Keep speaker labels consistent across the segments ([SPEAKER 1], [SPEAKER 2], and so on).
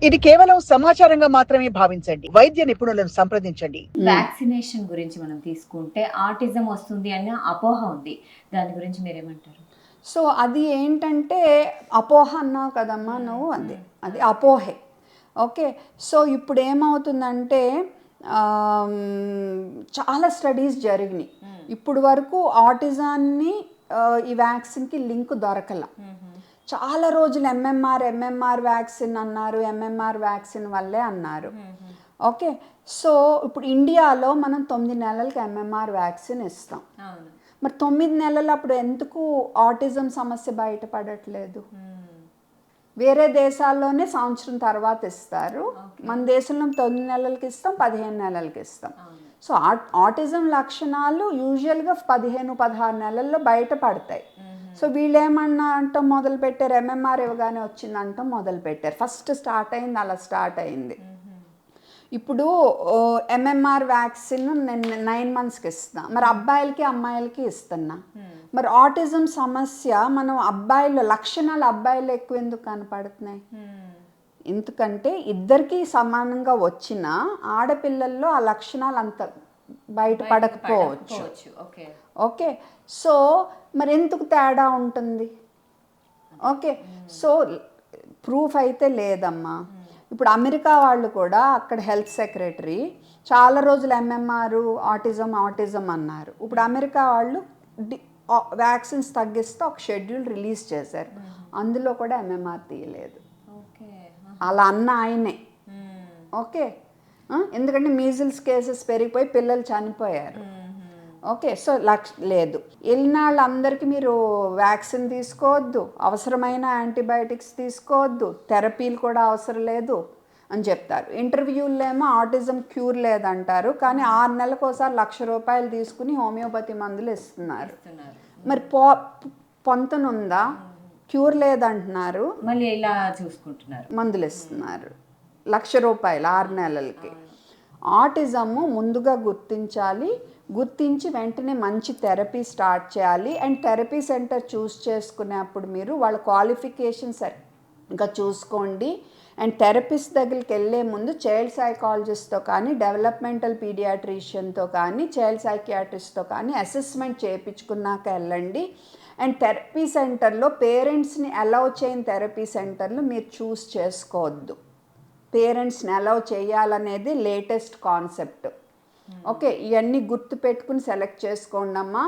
[SPEAKER 1] ఇది కేవలం సమాచారంగా మాత్రమే భావించండి. వైద్య నిపుణులను సంప్రదించండి.
[SPEAKER 2] వ్యాక్సినేషన్ గురించి మనం తీసుకుంటే ఆటిజం వస్తుంది అన్న అపోహ ఉంది. దాని గురించి మీరేమంటారు?
[SPEAKER 3] సో అది ఏంటంటే అపోహ అన్నావు కదమ్మా నువ్వు, అది అపోహే. ఓకే, సో ఇప్పుడు ఏమవుతుందంటే చాలా స్టడీస్ జరిగినాయి. ఇప్పుడు వరకు ఆటిజాన్ని ఈ వ్యాక్సిన్కి లింక్ దొరకల. చాలా రోజులు ఎంఎంఆర్ వ్యాక్సిన్ అన్నారు, ఎంఎంఆర్ వ్యాక్సిన్ వల్లే అన్నారు. ఓకే, సో ఇప్పుడు ఇండియాలో మనం 9 నెలలకి ఎంఎంఆర్ వ్యాక్సిన్ ఇస్తాం. మరి 9 నెలలు అప్పుడు ఎందుకు ఆటిజం సమస్య బయటపడట్లేదు? వేరే దేశాల్లోనే సంవత్సరం తర్వాత ఇస్తారు, మన దేశంలో 9 నెలలకి ఇస్తాం, 15 నెలలకి ఇస్తాం. సో ఆటిజం లక్షణాలు యూజువల్గా 15-16 నెలల్లో బయటపడతాయి. సో వీళ్ళు ఏమన్నా అంటాం మొదలుపెట్టారు, ఎంఎంఆర్ ఇవ్వగానే వచ్చిందంటాం మొదలుపెట్టారు. ఫస్ట్ స్టార్ట్ అయింది, అలా స్టార్ట్ అయింది. ఇప్పుడు ఎంఎంఆర్ వ్యాక్సిన్ నేను 9 మంత్స్కి ఇస్తున్నా, మరి అబ్బాయిలకి అమ్మాయిలకి ఇస్తున్నా. మరి ఆటిజం సమస్య మనం అబ్బాయిల లక్షణాలు అబ్బాయిలు ఎక్కువ ఎందుకు కనపడుతున్నాయి? ఎందుకంటే ఇద్దరికీ సమానంగా వచ్చిన ఆడపిల్లల్లో ఆ లక్షణాలు అంత బయటపడకపోవచ్చు. ఓకే, సో మరి ఎందుకు తేడా ఉంటుంది? ఓకే, సో ప్రూఫ్ అయితే లేదమ్మా. ఇప్పుడు అమెరికా వాళ్ళు కూడా అక్కడ హెల్త్ సెక్రటరీ చాలా రోజులు ఎంఎంఆర్ ఆటిజం అన్నారు. ఇప్పుడు అమెరికా వాళ్ళు వ్యాక్సిన్స్ తగ్గిస్తే ఒక షెడ్యూల్ రిలీజ్ చేశారు, అందులో కూడా ఎంఎంఆర్ తీయలేదు. అలా అన్న ఆయనే. ఓకే, ఎందుకంటే మీజిల్స్ కేసెస్ పెరిగిపోయి పిల్లలు చనిపోయారు. ఓకే, సో లేదు, వెళ్ళిన వాళ్ళందరికీ మీరు వ్యాక్సిన్ తీసుకోవద్దు, అవసరమైన యాంటీబయాటిక్స్ తీసుకోవద్దు, థెరపీలు కూడా అవసరం లేదు అని చెప్తారు. ఇంటర్వ్యూల్లో ఏమో ఆటిజం క్యూర్ లేదంటారు, కానీ 6 నెలలకు ఒకసారి ₹1,00,000 తీసుకుని హోమియోపతి మందులు ఇస్తున్నారు. మరి పొంతనుందా? క్యూర్ లేదంటున్నారు,
[SPEAKER 2] మళ్ళీ ఇలా చూసుకుంటున్నారు,
[SPEAKER 3] మందులు ఇస్తున్నారు ₹1,00,000 6 నెలలకి. ఆటిజము ముందుగా గుర్తించి వెంటనే మంచి థెరపీ స్టార్ట్ చేయాలి. అండ్ థెరపీ సెంటర్ చూస్ చేసుకునేప్పుడు మీరు వాళ్ళ క్వాలిఫికేషన్స్ ఇంకా చూసుకోండి. అండ్ థెరపిస్ట్ దగ్గరికి వెళ్ళే ముందు చైల్డ్ సైకాలజిస్ట్తో కానీ, డెవలప్మెంటల్ పీడియాట్రిషియన్తో కానీ, చైల్డ్ సైకియాట్రిస్ట్తో కానీ అసెస్మెంట్ చేయించుకున్నాక వెళ్ళండి. అండ్ థెరపీ సెంటర్లో పేరెంట్స్ని అలౌ చేయని థెరపీ సెంటర్లు మీరు చూస్ చేసుకోవద్దు. పేరెంట్స్ని అలౌ చేయాలనేది లేటెస్ట్ కాన్సెప్ట్. ఓకే, ఇవన్నీ గుర్తుపెట్టుకుని సెలెక్ట్ చేసుకోండి అమ్మా.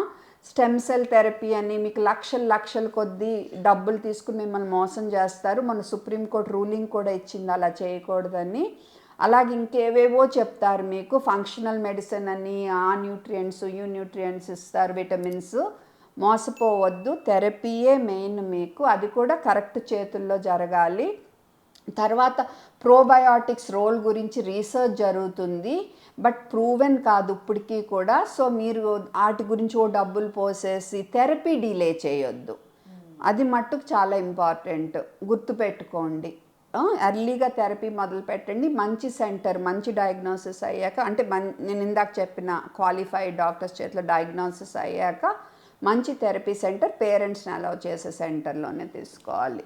[SPEAKER 3] స్టెమ్ సెల్ థెరపీ అని మీకు లక్షల కొద్దీ డబ్బులు తీసుకుని మిమ్మల్ని మోసం చేస్తారు. మన సుప్రీంకోర్టు రూలింగ్ కూడా ఇచ్చింది అలా చేయకూడదని. అలాగే ఇంకేవేవో చెప్తారు మీకు, ఫంక్షనల్ మెడిసిన్ అని, ఆ న్యూట్రియంట్స్ యూ న్యూట్రియంట్స్ ఇస్తారు, విటమిన్స్. మోసపోవద్దు, థెరపీయే మెయిన్ మీకు, అది కూడా కరెక్ట్ చేతుల్లో జరగాలి. తర్వాత ప్రోబయాటిక్స్ రోల్ గురించి రీసెర్చ్ జరుగుతుంది, బట్ ప్రూవెన్ కాదు ఇప్పటికీ కూడా. సో మీరు వాటి గురించి డబ్బులు పోసేసి థెరపీ డిలే చేయొద్దు, అది మట్టుకు చాలా ఇంపార్టెంట్, గుర్తుపెట్టుకోండి. ఎర్లీగా థెరపీ మొదలు పెట్టండి. మంచి సెంటర్, మంచి డయాగ్నోసిస్ అయ్యాక, అంటే నేను ఇందాక చెప్పిన క్వాలిఫైడ్ డాక్టర్స్ చేతిలో డయాగ్నోసిస్ అయ్యాక మంచి థెరపీ సెంటర్, పేరెంట్స్ని అలౌ చేసే సెంటర్లోనే తీసుకోవాలి.